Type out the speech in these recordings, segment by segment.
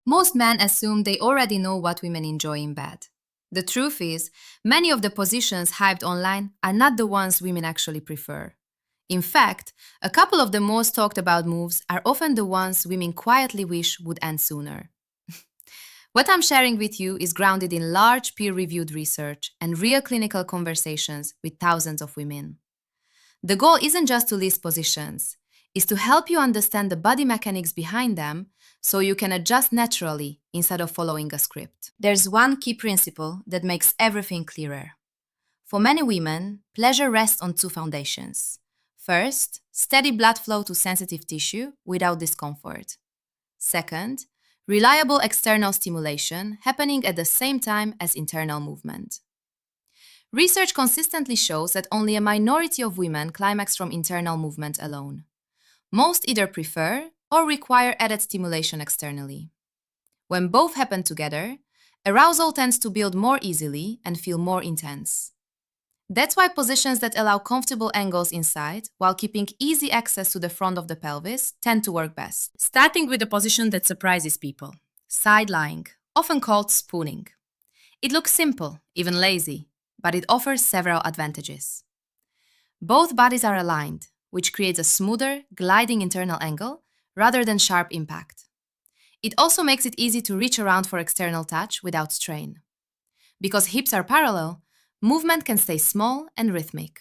Most men assume they already know what women enjoy in bed. The truth is, many of the positions hyped online are not the ones women actually prefer. In fact, a couple of the most talked about moves are often the ones women quietly wish would end sooner. What I'm sharing with you is grounded in large peer-reviewed research and real clinical conversations with thousands of women. The goal isn't just to list positions, it's to help you understand the body mechanics behind them so you can adjust naturally instead of following a script. There's one key principle that makes everything clearer. For many women, pleasure rests on two foundations. First, steady blood flow to sensitive tissue without discomfort. Second, reliable external stimulation happening at the same time as internal movement. Research consistently shows that only a minority of women climax from internal movement alone. Most either prefer or require added stimulation externally. When both happen together, arousal tends to build more easily and feel more intense. That's why positions that allow comfortable angles inside while keeping easy access to the front of the pelvis tend to work best. Starting with a position that surprises people, side lying, often called spooning. It looks simple, even lazy, but it offers several advantages. Both bodies are aligned, which creates a smoother, gliding internal angle rather than sharp impact. It also makes it easy to reach around for external touch without strain. Because hips are parallel, movement can stay small and rhythmic.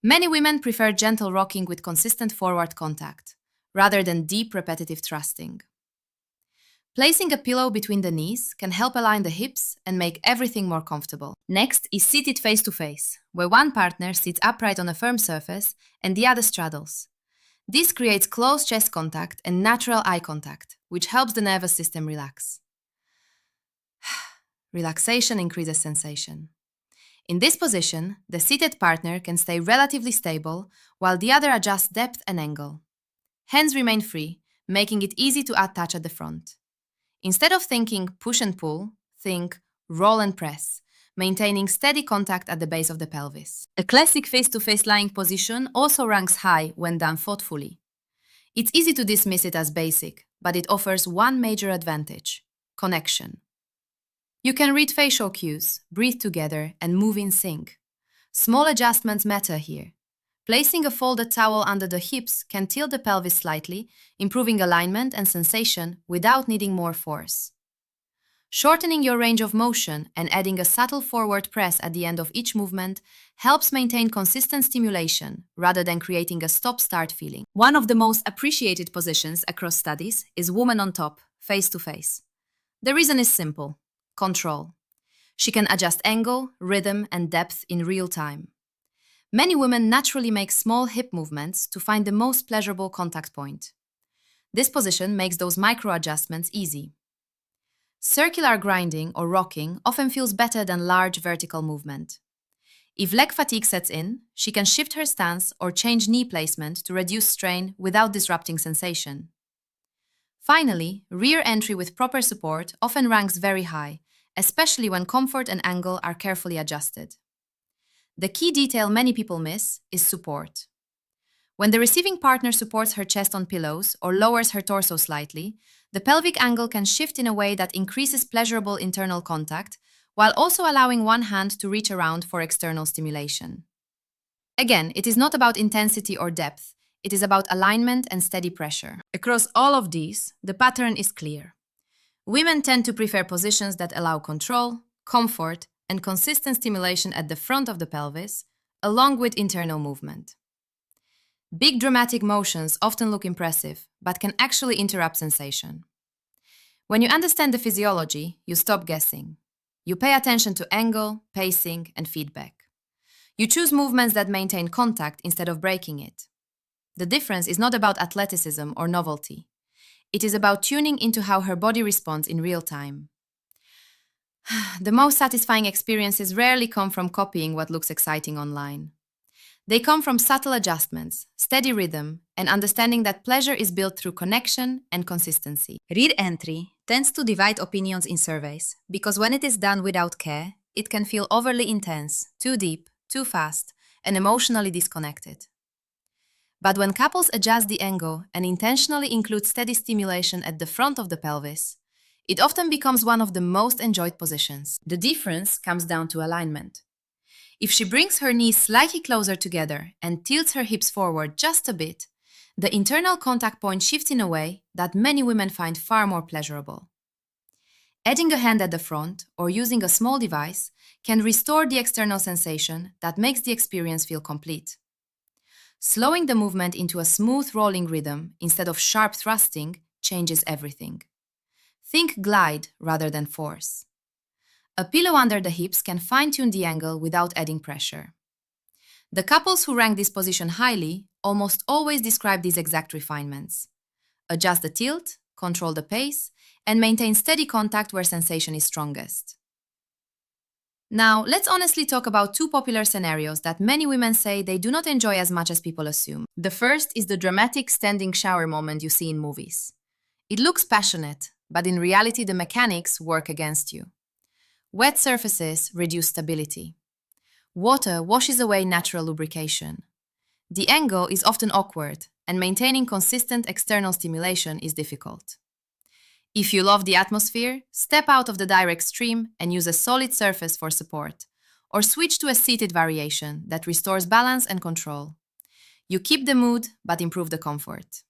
Many women prefer gentle rocking with consistent forward contact, rather than deep repetitive thrusting. Placing a pillow between the knees can help align the hips and make everything more comfortable. Next is seated face-to-face, where one partner sits upright on a firm surface and the other straddles. This creates close chest contact and natural eye contact, which helps the nervous system relax. Relaxation increases sensation. In this position, the seated partner can stay relatively stable while the other adjusts depth and angle. Hands remain free, making it easy to add touch at the front. Instead of thinking push and pull, think roll and press, maintaining steady contact at the base of the pelvis. A classic face-to-face lying position also ranks high when done thoughtfully. It's easy to dismiss it as basic, but it offers one major advantage: connection. You can read facial cues, breathe together, and move in sync. Small adjustments matter here. Placing a folded towel under the hips can tilt the pelvis slightly, improving alignment and sensation without needing more force. Shortening your range of motion and adding a subtle forward press at the end of each movement helps maintain consistent stimulation rather than creating a stop-start feeling. One of the most appreciated positions across studies is woman on top, face-to-face. The reason is simple: control. She can adjust angle, rhythm, and depth in real time. Many women naturally make small hip movements to find the most pleasurable contact point. This position makes those micro-adjustments easy. Circular grinding or rocking often feels better than large vertical movement. If leg fatigue sets in, she can shift her stance or change knee placement to reduce strain without disrupting sensation. Finally, rear entry with proper support often ranks very high, especially when comfort and angle are carefully adjusted. The key detail many people miss is support. When the receiving partner supports her chest on pillows or lowers her torso slightly, the pelvic angle can shift in a way that increases pleasurable internal contact while also allowing one hand to reach around for external stimulation. Again, it is not about intensity or depth, it is about alignment and steady pressure. Across all of these, the pattern is clear. Women tend to prefer positions that allow control, comfort, and consistent stimulation at the front of the pelvis, along with internal movement. Big dramatic motions often look impressive, but can actually interrupt sensation. When you understand the physiology, you stop guessing. You pay attention to angle, pacing, and feedback. You choose movements that maintain contact instead of breaking it. The difference is not about athleticism or novelty. It is about tuning into how her body responds in real time. The most satisfying experiences rarely come from copying what looks exciting online. They come from subtle adjustments, steady rhythm, and understanding that pleasure is built through connection and consistency. Rear entry tends to divide opinions in surveys because when it is done without care, it can feel overly intense, too deep, too fast, and emotionally disconnected. But when couples adjust the angle and intentionally include steady stimulation at the front of the pelvis, it often becomes one of the most enjoyed positions. The difference comes down to alignment. If she brings her knees slightly closer together and tilts her hips forward just a bit, the internal contact point shifts in a way that many women find far more pleasurable. Adding a hand at the front or using a small device can restore the external sensation that makes the experience feel complete. Slowing the movement into a smooth rolling rhythm instead of sharp thrusting changes everything. Think glide rather than force. A pillow under the hips can fine-tune the angle without adding pressure. The couples who rank this position highly almost always describe these exact refinements. Adjust the tilt, control the pace, and maintain steady contact where sensation is strongest. Now, let's honestly talk about two popular scenarios that many women say they do not enjoy as much as people assume. The first is the dramatic standing shower moment you see in movies. It looks passionate, but in reality the mechanics work against you. Wet surfaces reduce stability. Water washes away natural lubrication. The angle is often awkward, and maintaining consistent external stimulation is difficult. If you love the atmosphere, step out of the direct stream and use a solid surface for support, or switch to a seated variation that restores balance and control. You keep the mood, but improve the comfort.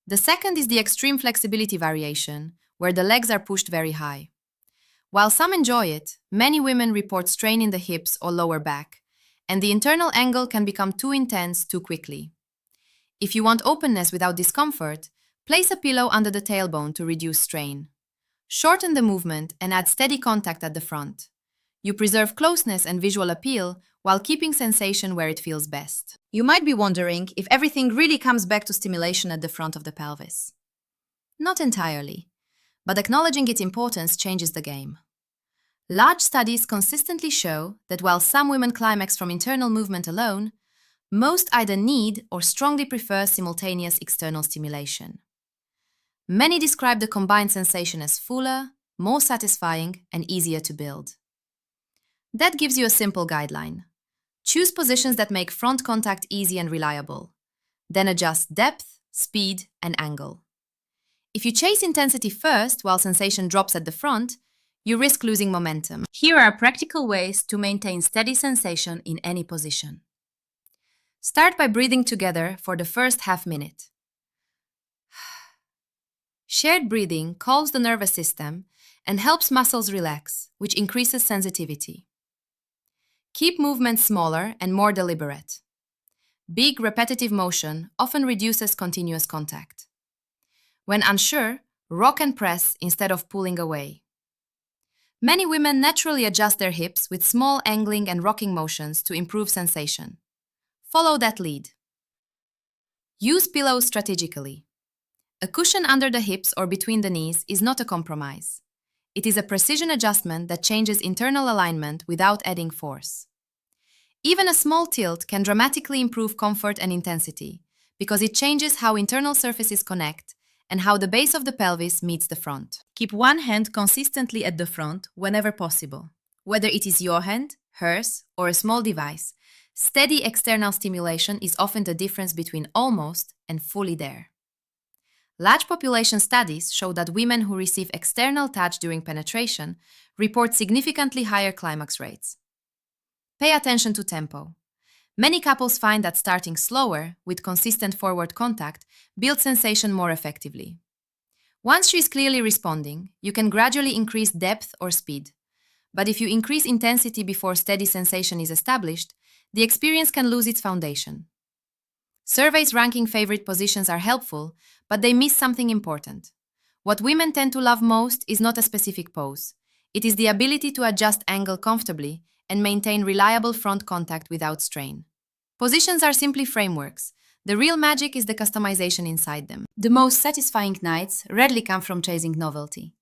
The second is the extreme flexibility variation, where the legs are pushed very high. While some enjoy it, many women report strain in the hips or lower back, and the internal angle can become too intense too quickly. If you want openness without discomfort, place a pillow under the tailbone to reduce strain. Shorten the movement and add steady contact at the front. You preserve closeness and visual appeal while keeping sensation where it feels best. You might be wondering if everything really comes back to stimulation at the front of the pelvis. Not entirely, but acknowledging its importance changes the game. Large studies consistently show that while some women climax from internal movement alone, most either need or strongly prefer simultaneous external stimulation. Many describe the combined sensation as fuller, more satisfying, and easier to build. That gives you a simple guideline. Choose positions that make front contact easy and reliable. Then adjust depth, speed, and angle. If you chase intensity first while sensation drops at the front, you risk losing momentum. Here are practical ways to maintain steady sensation in any position. Start by breathing together for the first half minute. Shared breathing calms the nervous system and helps muscles relax, which increases sensitivity. Keep movements smaller and more deliberate. Big, repetitive motion often reduces continuous contact. When unsure, rock and press instead of pulling away. Many women naturally adjust their hips with small angling and rocking motions to improve sensation. Follow that lead. Use pillows strategically. A cushion under the hips or between the knees is not a compromise. It is a precision adjustment that changes internal alignment without adding force. Even a small tilt can dramatically improve comfort and intensity because it changes how internal surfaces connect and how the base of the pelvis meets the front. Keep one hand consistently at the front whenever possible. Whether it is your hand, hers, or a small device, steady external stimulation is often the difference between almost and fully there. Large population studies show that women who receive external touch during penetration report significantly higher climax rates. Pay attention to tempo. Many couples find that starting slower, with consistent forward contact, builds sensation more effectively. Once she is clearly responding, you can gradually increase depth or speed. But if you increase intensity before steady sensation is established, the experience can lose its foundation. Surveys ranking favorite positions are helpful, but they miss something important. What women tend to love most is not a specific pose. It is the ability to adjust angle comfortably and maintain reliable front contact without strain. Positions are simply frameworks. The real magic is the customization inside them. The most satisfying nights rarely come from chasing novelty.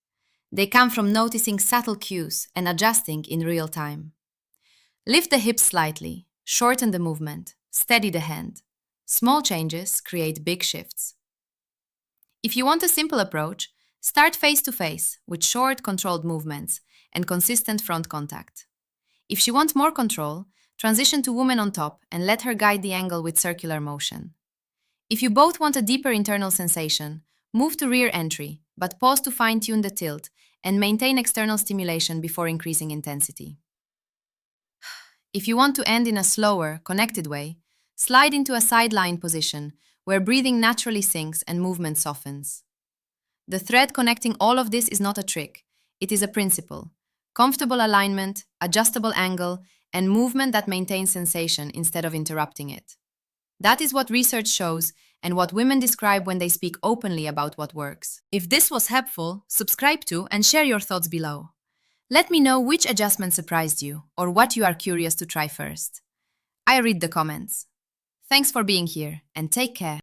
They come from noticing subtle cues and adjusting in real time. Lift the hips slightly, shorten the movement, steady the hand. Small changes create big shifts. If you want a simple approach, start face-to-face with short, controlled movements and consistent front contact. If she wants more control, transition to woman on top and let her guide the angle with circular motion. If you both want a deeper internal sensation, Move to rear entry, but pause to fine-tune the tilt and maintain external stimulation before increasing intensity. If you want to end in a slower, connected way, slide into a sideline position where breathing naturally sinks and movement softens. The thread connecting all of this is not a trick, it is a principle. Comfortable alignment, adjustable angle, and movement that maintains sensation instead of interrupting it. That is what research shows and what women describe when they speak openly about what works. If this was helpful, subscribe to and share your thoughts below. Let me know which adjustment surprised you or what you are curious to try first. I read the comments. Thanks for being here and take care.